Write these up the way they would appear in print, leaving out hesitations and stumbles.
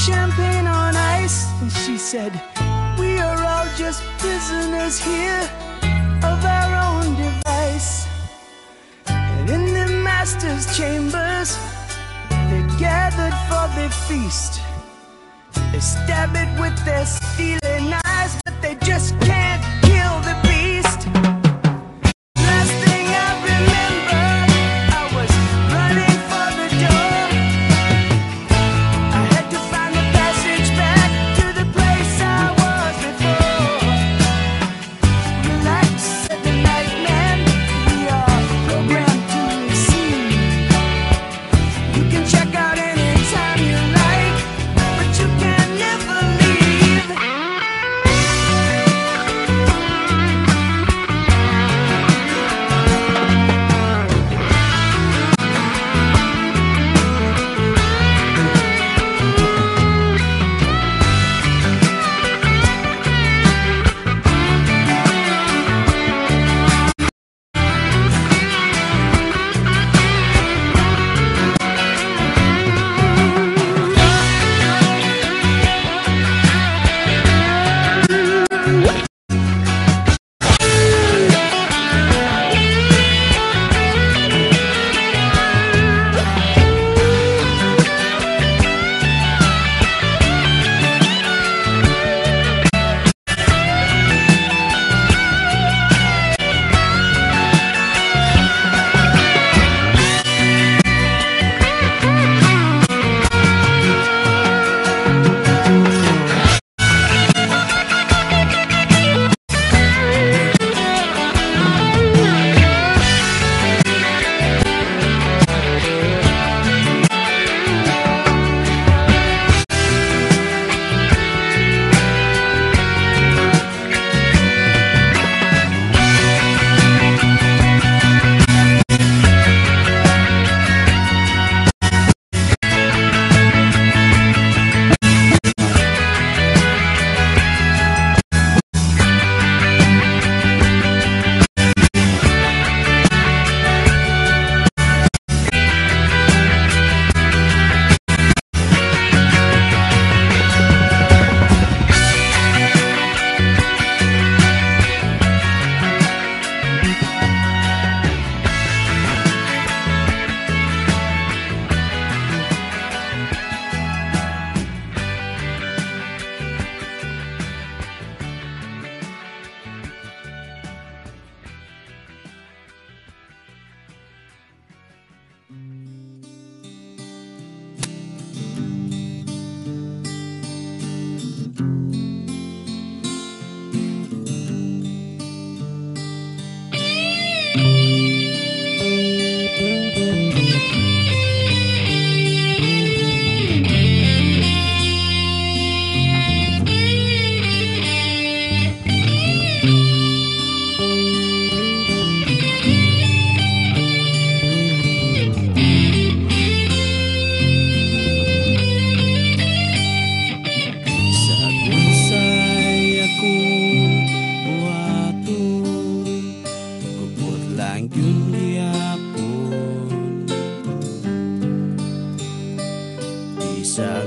champagne on ice. And she said, we are all just prisoners here of our own device. And in the master's chambers, they gathered for their feast. They stab it with their steely knives, but they just can't kill the beast. Last thing I remember, I was running for the door. I had to find the passage back to the place I was before. Relax, said the nightman, we are programmed to receive. You can check out anytime you like, but you can never leave.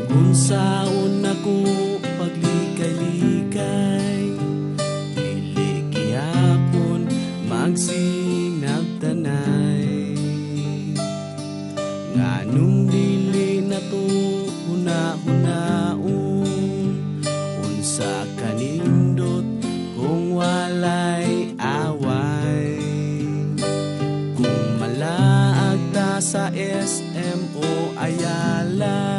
Unsaon ako paglikay-likay, dili gihapon magsinagtanay. Nganong dili na to huna-hunaon, unsa kanindot kung walay away. Kung malaag ta sa SM o Ayala,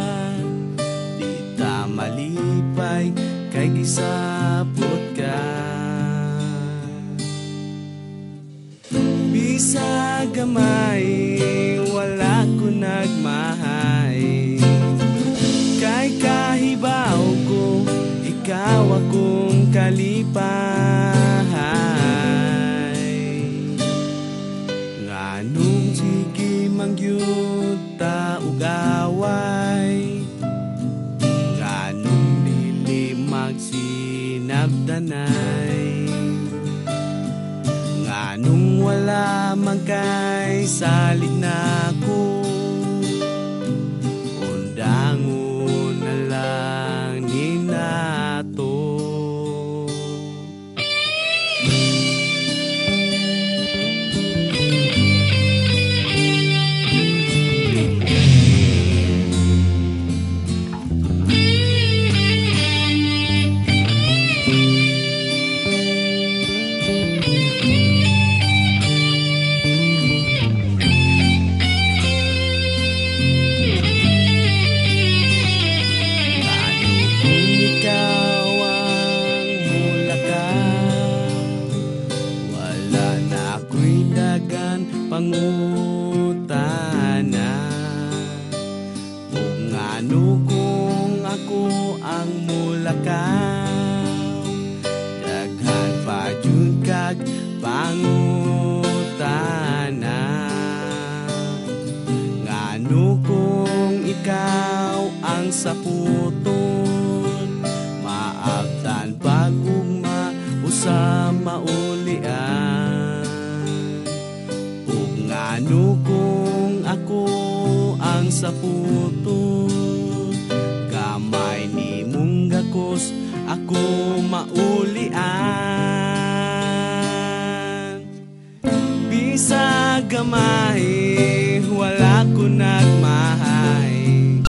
malipay kay gisabot ka. Bisag gamay wala ko nagmahay, kay kahibaw ko ikaw akong kalipay. Nganong sige mangyud ta ug away, sinabdanay. Nganong wala man kay salig na ko, undangon na lang. ngano kung ako ang mulakaw, daghan pa jud kag pangutana. Ngano kung ikaw ang saputol, maabtan pag-ugma usa maulian. Ug ngano kung ako ang saputol, gamay ni mong gakos ako maulian. Bisag gamay wala ko nagmahal,